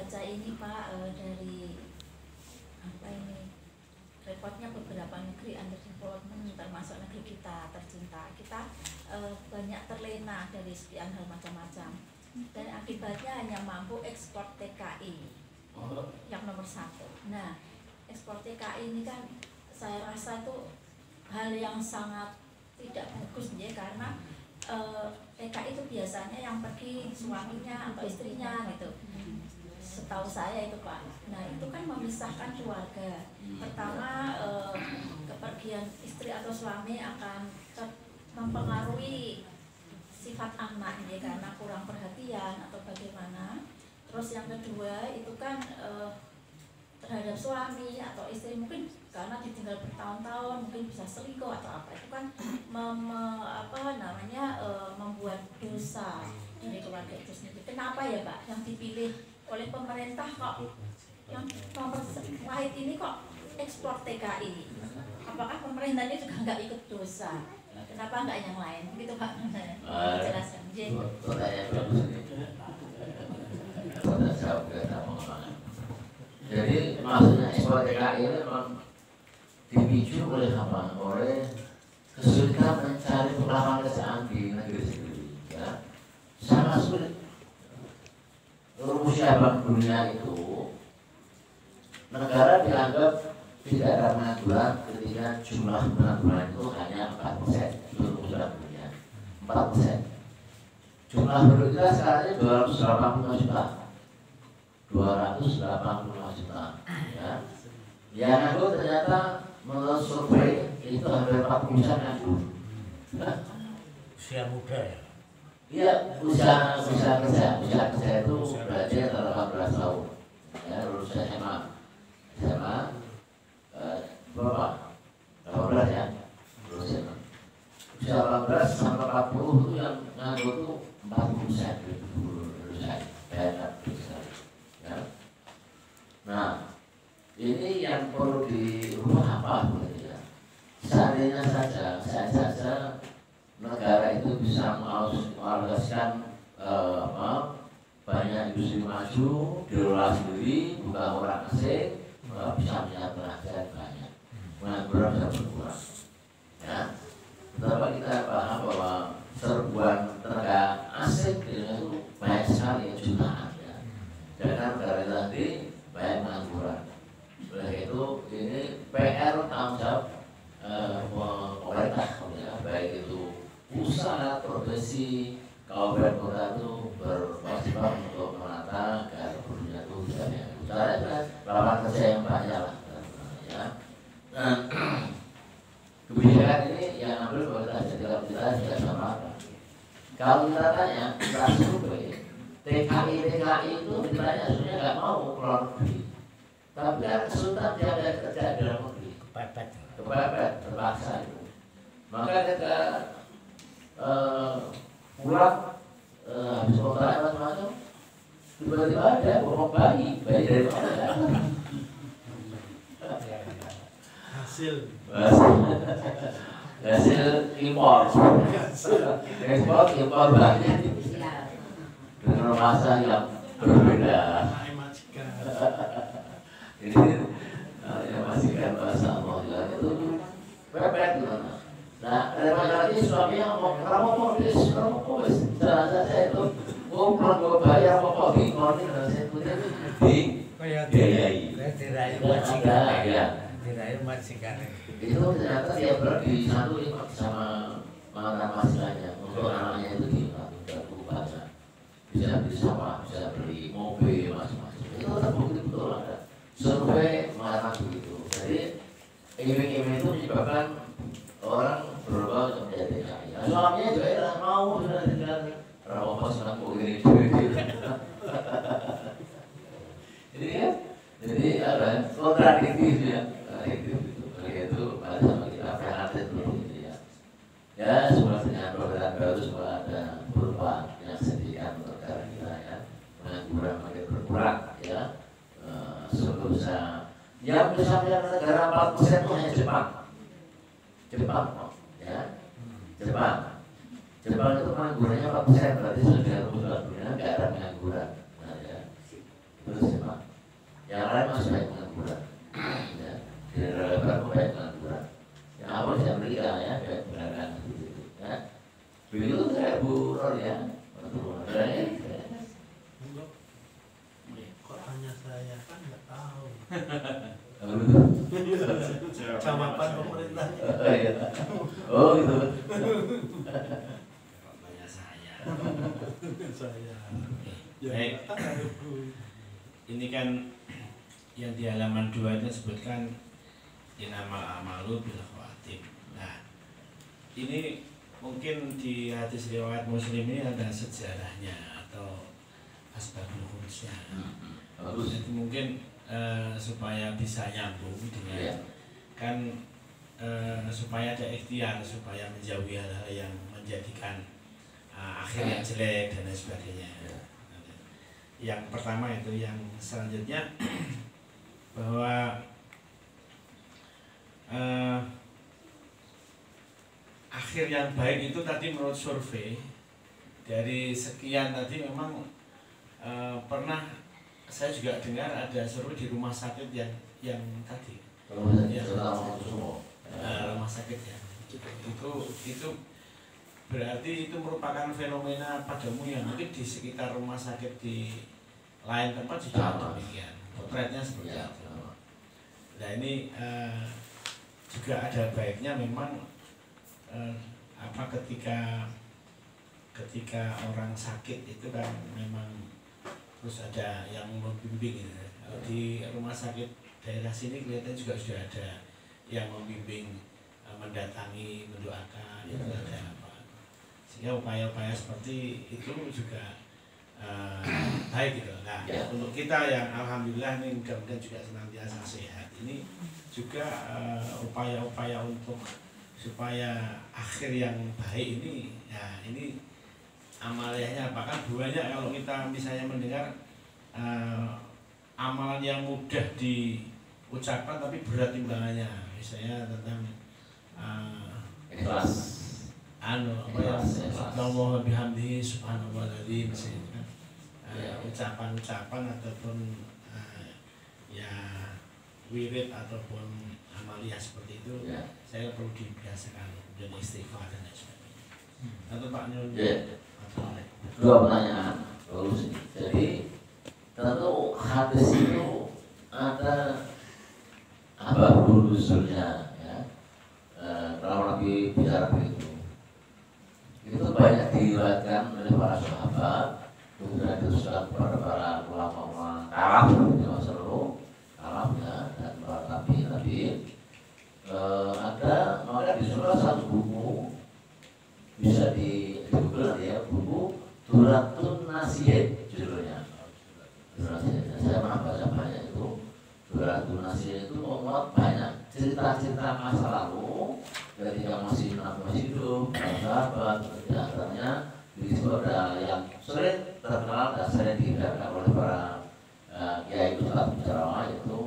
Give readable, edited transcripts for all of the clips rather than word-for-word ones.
baca ini Pak, dari apa ini reportnya beberapa negeri under development termasuk negeri kita tercinta. Kita banyak terlena dari sekian hal macam-macam dan akibatnya hanya mampu ekspor TKI yang nomor satu. Nah, ekspor TKI ini kan saya rasa itu hal yang sangat tidak bagus ya, karena TKI itu biasanya yang pergi suaminya atau istrinya gitu. Setahu saya itu Pak. Nah itu kan memisahkan keluarga. Pertama kepergian istri atau suami akan mempengaruhi sifat anak ya, karena kurang perhatian atau bagaimana. Terus yang kedua itu kan terhadap suami atau istri, mungkin karena ditinggal bertahun-tahun mungkin bisa selingkuh atau apa, itu kan membuat dosa dari keluarga itu sendiri. Kenapa ya Pak yang dipilih oleh pemerintah kok yang nomor wahid ini kok ekspor TKI? Apakah pemerintah ini juga nggak ikut dosa? Kenapa nggak yang lain? Begitu Pak, jelaskan. Jadi maksudnya ekspor TKI ini memang dipicu oleh apa? Oleh kesulitan mencari lapangan kerjaan di negeri sendiri. Ya, sangat sulit. Rumusnya Bank Dunia itu negara dianggap tidak ada pengangguran ketika jumlah pengangguran itu hanya 4%. Itu rumus Bank Dunia, 4%. Jumlah penduduk kita sekarang 285 juta. 285 juta. Ya. Yang nganggur ternyata menurut survei itu hampir 40% nganggur. Usia muda ya? Iya, usia kerja itu berarti antara 18 tahun. Ya, lulus SMA berapa? 18 ya, lulus SMA. Usia 18 sampai 40 itu yang nganggur itu 40% lulusan. Ya. Nah, ini yang perlu dirubah apa gitu ya? Seandainya saja negara itu bisa mengalokasikan banyak industri maju, diolah sendiri, bukan orang asing, bisa menyatakan banyak, pengangguran bisa berkurang. Ya, betapa kita paham bahwa serbuan tenaga asing di Indonesia itu banyak sekali, jutaan. Ya. Karena negara tadi banyak pengangguran. Oleh itu ini PR tanggung jawab pemerintah, ya, baik itu pusat, provinsi, kabupaten kota itu berkewajiban untuk menata agar dunia itu bisa caranya lapangan kerja yang banyak lah, ya. Dan kebijakan ini yang ambil pemerintah, jadi kita tidak sama. Kalau kita tanya, kita survei TKI itu ditanya sebenarnya nggak mau keluar negeri, tapi kan kesulitan dia ada kerja di dalam negeri, kepepet, terpaksa itu. Maka kita pulang habis kontrak macam-macam, tiba-tiba ada bohong bayi dari mana? hasil impor bayi dengan masa yang berbeda. Ini yang masihkan bahasa Allah itu pepet gimana? Nah, ada lagi suaminya ngomong, kamu jalan saja itu, pulang gue bayar apa di korni dan saya putih dirayu majikan itu ternyata dia berarti satu ikut sama mantan majikannya untuk anaknya itu banyak, bisa beli sawah, bisa beli mobil, macam-macam. Itu terbukti betul ada survei mengatakan begitu. Jadi iming-iming itu menyebabkan orang berubah untuk menjadi kaya. Suaminya juga tidak mau, sudah tinggal rawa senang begini. Jadi ya, jadi ada kontradiktif ya, itu pada sama kita prihatin dulu gitu ya. Ya, semua dengan perbedaan baru semua ada perubahan yang sedikit untuk negara kita ya, pengangguran makin berkurang ya. Sebelum bisa, yang bisa menjadi negara 4% itu hanya Jepang, ya. Jepang itu penganggurannya 4%, berarti sudah dunia nggak ada pengangguran. Nah, ya. terus ya Pak, yang lain masih baik pengangguran, ya, di negara barat baik pengangguran, yang awal di Amerika ya baik pengangguran gitu, ya, begitu kayak Bu Rol ya, Kok hanya saya kan nggak tahu. jawaban Pemerintah. Oh gitu. Banyak saya. Saya. Baik. Ini kan yang di halaman 2 itu disebutkan inamal amalu bil khawatim. Nah, ini mungkin di hadis riwayat Muslim ini ada sejarahnya atau asbabul khurusnya. Jadi mungkin supaya bisa nyambung dengan kan supaya ada ikhtiar supaya menjauhi hal-hal yang menjadikan akhir yang jelek dan lain sebagainya. Yang pertama itu, yang selanjutnya bahwa akhir yang baik itu tadi menurut survei dari sekian tadi memang pernah saya juga dengar ada survei di rumah sakit yang tadi rumah sakit ya itu berarti itu merupakan fenomena pada umumnya mungkin di sekitar rumah sakit di lain tempat juga demikian potretnya seperti itu. Nah ini juga ada baiknya memang ketika orang sakit itu kan memang terus ada yang membimbing gitu. Kalau di rumah sakit daerah sini kelihatan juga sudah ada yang membimbing, mendatangi, mendoakan, itu ada apa. Sehingga upaya-upaya seperti itu juga baik gitu. Nah, untuk kita yang alhamdulillah ini mudah-mudahan juga senantiasa sehat. Ini juga upaya-upaya untuk supaya akhir yang baik ini, ya ini amaliyahnya apakah banyak kalau kita misalnya mendengar amalan yang mudah diucapkan tapi berat timbangannya, misalnya tentang ikhlas, Subhanallah bihamdihi subhanallahil misalnya ucapan-ucapan ataupun ya wirid ataupun amaliyah seperti itu saya perlu dibiasakan dan istighfar dan lain sebagainya. Atau Pak Nyun. Dua pertanyaan bagus ini. Jadi tentu hadis itu ada apa nuzulnya ya. Kalau Nabi bicara begitu, itu banyak diriwayatkan oleh para sahabat, kemudian diteruskan kepada para ulama-ulama Arab di masa lalu, Arabnya dan para nabi-nabi. Ada maka disuruh satu buku bisa di Google nanti ya, buku Duratun Nasiyah judulnya. Saya pernah baca banyak itu. Duratun Nasiyah itu memuat banyak cerita-cerita masa lalu ketika masih hidup, sahabat, di antaranya di situ ada yang sering terkenal dan sering dihindarkan oleh para kiai ustadz bicara, yaitu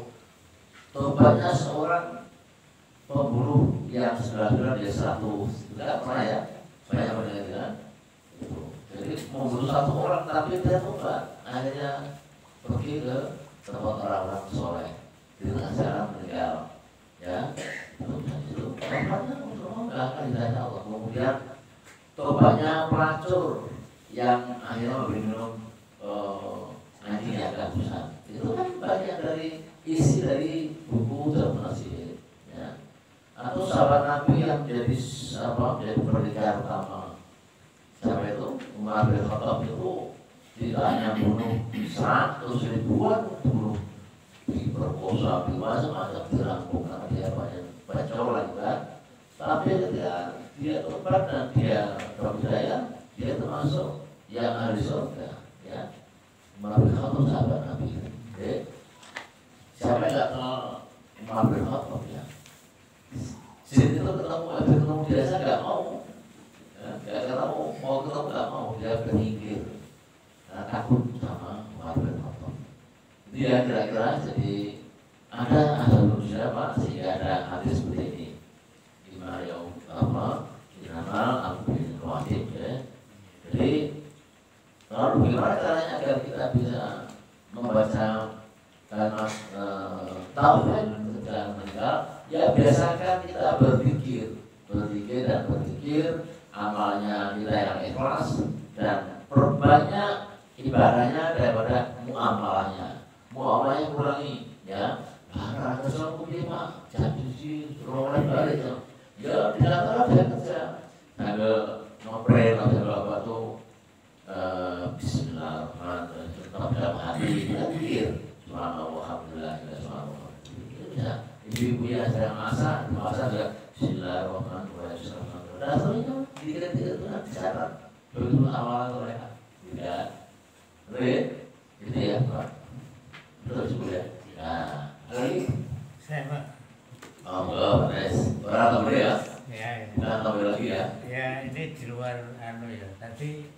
tobatnya seorang pembunuh yang sudah di 100, tidak pernah ya, banyak mendengar itu. Jadi membunuh satu orang tapi dia tobat, akhirnya pergi ke tempat orang-orang soleh di tengah jalan meninggal, ya. Itu tobatnya untuk mengangkat hidayah Allah. Kemudian tobatnya pelacur yang akhirnya memberi minum anjing yang kehabisan. Itu kan bagian dari isi dari buku Duratun Nasiyah, ya. Atau sahabat Nabi yang menjadi pernikahan pertama, siapa itu? Umar bin Khattab itu tidak hanya bunuh 100 ribuan, bunuh, diperkosa, macam-macam, dirampok karena dia banyak lagi kan. Tapi ketika dia tobat dan dia berbudaya, dia termasuk yang ahli surga, ya. Umar bin Khattab sahabat Nabi. Siapa yang nggak kenal Umar bin Khattab ya? Jadi itu ketemu dia, saya nggak mau, nggak ketemu, mau ketemu nggak mau, dia berpikir takut sama Umar bin Khattab. Dia kira-kira jadi ada manusia Pak, sehingga ada hadis seperti ini. Gimana ya Aku bin Khattab ya. Jadi lalu bagaimana caranya agar kita bisa membaca kalimat tauhid ketika meninggal, ya biasakan kita berpikir dan berpikir, amalnya kita yang ikhlas dan perbanyak ibadahnya daripada muamalahnya. Muamalahnya kurangi, ya. Karena ada seorang ulama jam 7 roleh balik ya di antara saya kerja ada ngobrol atau apa tuh Bismillahirrahmanirrahim tetap dalam hati kita pikir subhanallah alhamdulillah ya ibu-ibu yang sedang masak juga Bismillahirrahmanirrahim dan seterusnya dikira-kira itu nanti syarat begitu awal mereka tidak gitu ya Pak terus ya nah lagi saya Pak. Oh enggak, Mas. Orang kembali ya? Ya, Nah, kembali lagi ya? ya ini di luar ya. Tadi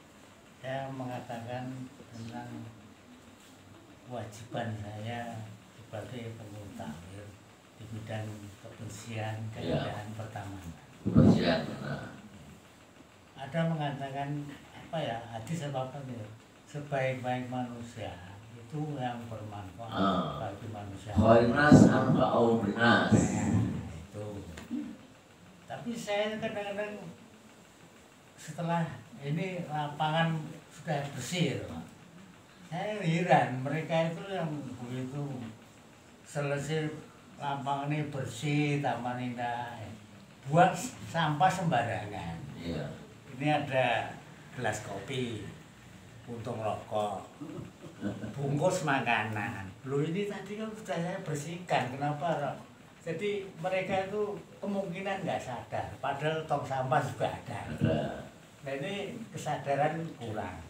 saya mengatakan tentang kewajiban saya sebagai pengurus takmir di bidang kebersihan keindahan pertamanan. Kebersihan. Nah. Ada mengatakan apa ya hadis apa ya sebaik-baik manusia itu yang bermanfaat bagi manusia. Khairunas anfa'u binas. Itu. Tapi saya kadang-kadang setelah ini lapangan sudah bersih, saya heran mereka itu yang begitu selesai lapangan ini bersih, taman indah, buang sampah sembarangan. Iya. Ini ada gelas kopi, puntung rokok, bungkus makanan. Loh ini tadi kan sudah saya bersihkan, kenapa? Jadi mereka itu kemungkinan nggak sadar, padahal tong sampah juga ada. Nah ini kesadaran kurang.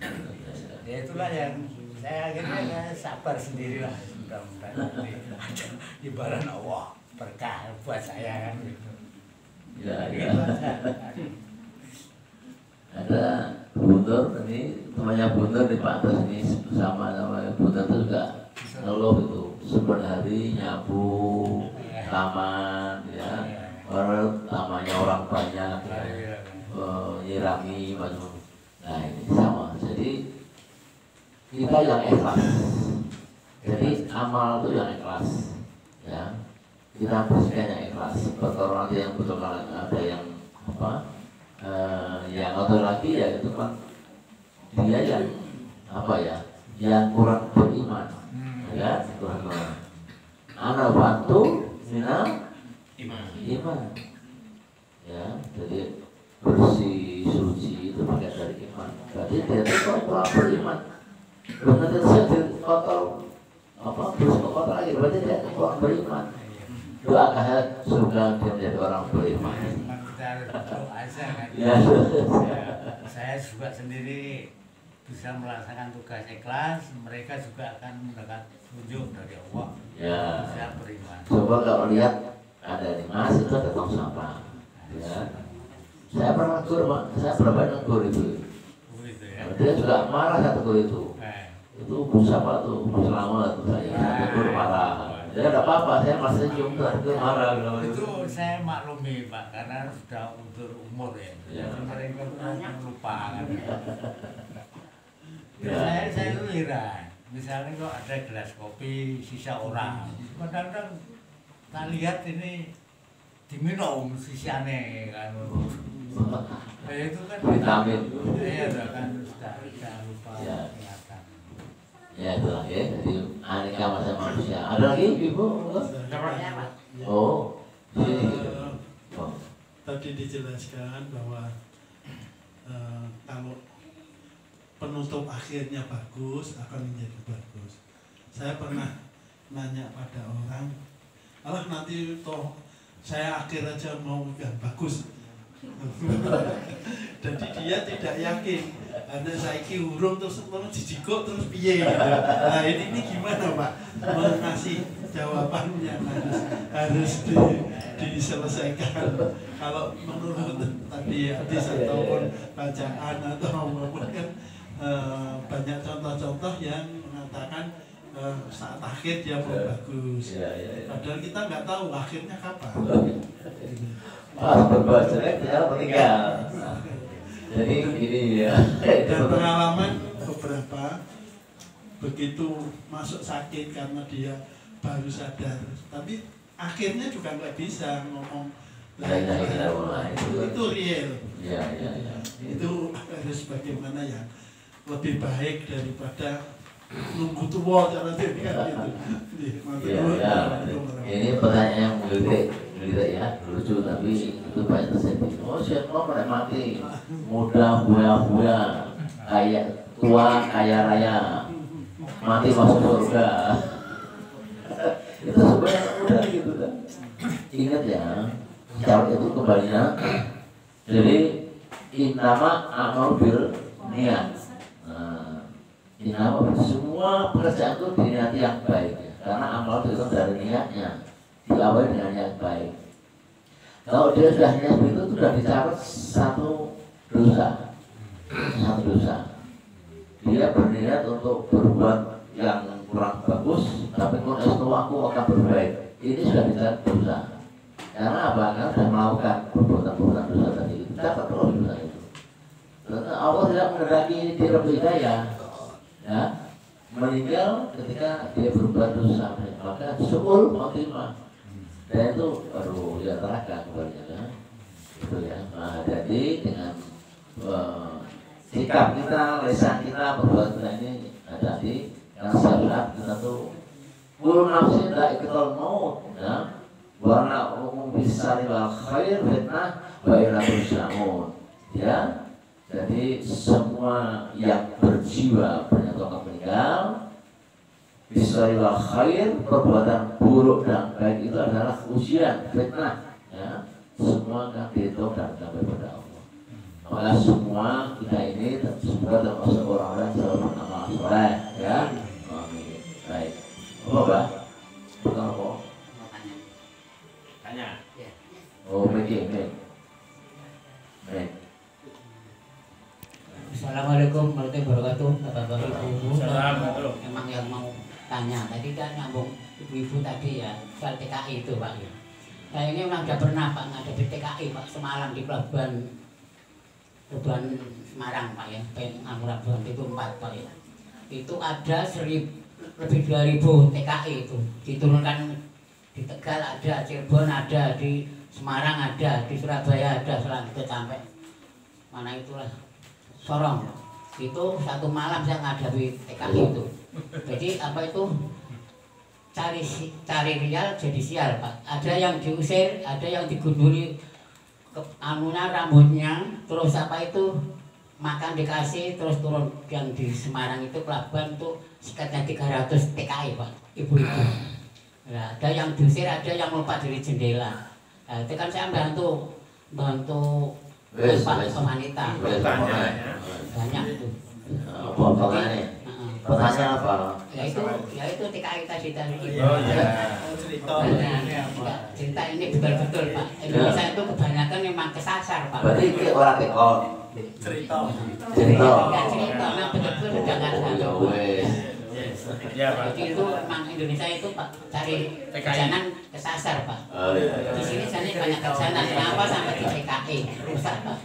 Ya itulah yang saya akhirnya sabar sendirilah. Mudah-mudahan ada ibarat Allah berkah buat saya kan gitu. Ya, ya. Ada Bundur ini temannya Bundur di pantas ini sama Bundur itu juga ngeluh itu sebulan hari nyapu taman ya orang tamannya orang banyak ya, nyirami macam. Nah ini sama. Jadi kita yang ikhlas. Jadi amal itu yang ikhlas ya. Kita bersihkan yang ikhlas. Betul ada yang betul ada yang apa? Yang atau lagi ya itu kan dia yang apa ya yang kurang beriman ya kurang beriman. Anak bantu minal iman ya jadi bersih suci itu bagian dari iman. Berarti dia itu kurang beriman. Benar saja kotor apa bersih kotor lagi berarti dia kurang beriman. Doakan surga dia menjadi orang beriman. Ya, saya juga sendiri bisa melaksanakan tugas ikhlas, mereka juga akan mendapat tunjuk dari Allah. Ya. Bisa beriman. Coba kalau lihat ada di Mas itu ada tong sampah. Ya. Saya pernah negur, Pak. Saya pernah negur itu. Begitu ya. Dia juga marah saya tegur itu. Itu busa Pak tuh, selamat saya tegur marah. Ya tidak apa-apa, saya masih cium itu marah. Itu saya maklumi Pak, karena sudah untuk umur ya. Jadi mereka akan lupa kan. Ya, saya itu heran. Misalnya kok ada gelas kopi sisa orang, kadang-kadang kita lihat ini diminum sisanya kan. Nah, itu kan vitamin. Iya, kan sudah lupa ingatan. Ya itulah ya, jadi aneka macam manusia. Ada lagi Ibu? Oh, Tadi dijelaskan bahwa kalau penutup akhirnya bagus akan menjadi bagus. Saya pernah nanya pada orang, alah nanti toh saya akhir aja mau yang bagus. Jadi dia tidak yakin. Ada saiki urung terus dijikok terus piye. Nah ini gimana Pak? Mengasih jawabannya harus diselesaikan. Kalau menurut tadi hadis ataupun bacaan atau apapun kan banyak contoh-contoh yang mengatakan saat akhir dia mau bagus. Padahal kita nggak tahu akhirnya kapan. Berbuat jelek dia meninggal. Jadi gini ya. Dan pengalaman beberapa begitu masuk sakit karena dia baru sadar, tapi akhirnya juga nggak bisa ngomong itu real. Ya. Itu harus bagaimana ya lebih baik daripada nunggu tua cara dia kan gitu. Ini pertanyaan yang menggelitik ya, lucu tapi itu banyak terjadi. Oh siapa pada mati muda buaya kaya tua kaya raya mati masuk surga. Itu sebenarnya mudah gitu kan. Ingat ya, jawab itu kembalinya. Jadi innama amal bil niat. Innama semua pekerjaan itu diniati yang baik ya. Karena amal itu dari niatnya, diawali dengan yang baik. Kalau dia sudah niat itu sudah dicatat satu dosa. Dia berniat untuk berbuat yang kurang bagus, tapi kalau itu aku akan berbaik. Ini sudah dicatat dosa. Karena apa? Karena sudah melakukan perbuatan dosa tadi. Catat terus dosa itu. Karena Allah tidak menghendaki dia berbeda ya, meninggal ketika dia berbuat dosa, maka suul khotimah. Dan itu baru ya neraka kebanyakan. Itu ya. Nah, jadi dengan sikap kita, lisan kita, perbuatan kita ini hati-hati. Karena saat kita tuh kullu nafsin dha'iqatul maut ya. Wa umum bisari wal khair fitnah wa ila turja'un. Ya. Jadi semua yang berjiwa akan meninggal bisari wal khair, perbuatan buruk dan baik itu adalah ujian, fitnah ya. Semua akan dihitung dan sampai pada Allah. Maka semua kita ini semoga termasuk orang-orang yang selalu beramal soleh ya. Amin. Baik. Apa? Bukan apa? Tanya. Oh, making. Assalamualaikum warahmatullahi wabarakatuh. Bapak-bapak, Ibu. Assalamualaikum. Memang yang mau tanya tadi kan nyambung ibu-ibu tadi ya soal TKI itu Pak ya. Saya ini memang sudah pernah Pak ngadepi TKI Pak semalam di pelabuhan Semarang Pak ya, Pelabuhan itu 4 Pak ya. Itu ada lebih 2.000 TKI itu diturunkan di Tegal ada, Cirebon ada, di Semarang ada, di Surabaya ada, selanjutnya sampai mana itulah Sorong. Itu satu malam saya ngadapi TKI itu. Jadi apa itu cari rial jadi sial Pak. Ada yang diusir, ada yang digunduli anunya rambutnya, terus apa itu makan dikasih, terus turun. Yang di Semarang itu pelabuhan itu sekatnya 300 TKI Pak, ibu-ibu. Nah, ada yang diusir, ada yang melompat dari jendela. Nah, itu kan saya bantu Pak wanita. Banyak itu. Pertanyaan apa? Ya itu TKI tadi itu. Oh iya. Cerita ini betul-betul Pak. Indonesia itu kebanyakan memang kesasar Pak. Berarti ini orang tekon. Cerita. Ya cerita, memang betul-betul sudah nggak ada. Ya Pak. Jadi itu memang Indonesia itu Pak cari jalan kesasar Pak. Di sini sana banyak jalan. Kenapa sampai di TKI rusak Pak?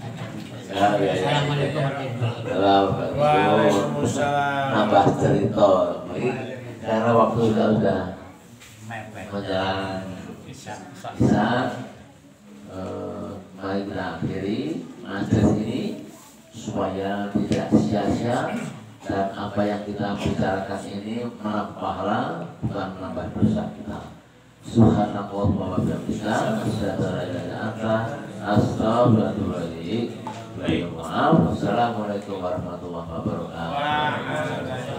Assalamualaikum warahmatullahi Waalaikumsalam. Nambah cerita. Karena waktu sudah menjelang bisa mari kita akhiri majelis ini supaya tidak sia-sia dan apa yang kita bicarakan ini menambah pahala bukan menambah dosa kita. Subhanallah wa bihamdika asyhadu an la ilaha illa anta astaghfiruka wa atubu ilaik. Maaf. Assalamualaikum warahmatullahi wabarakatuh.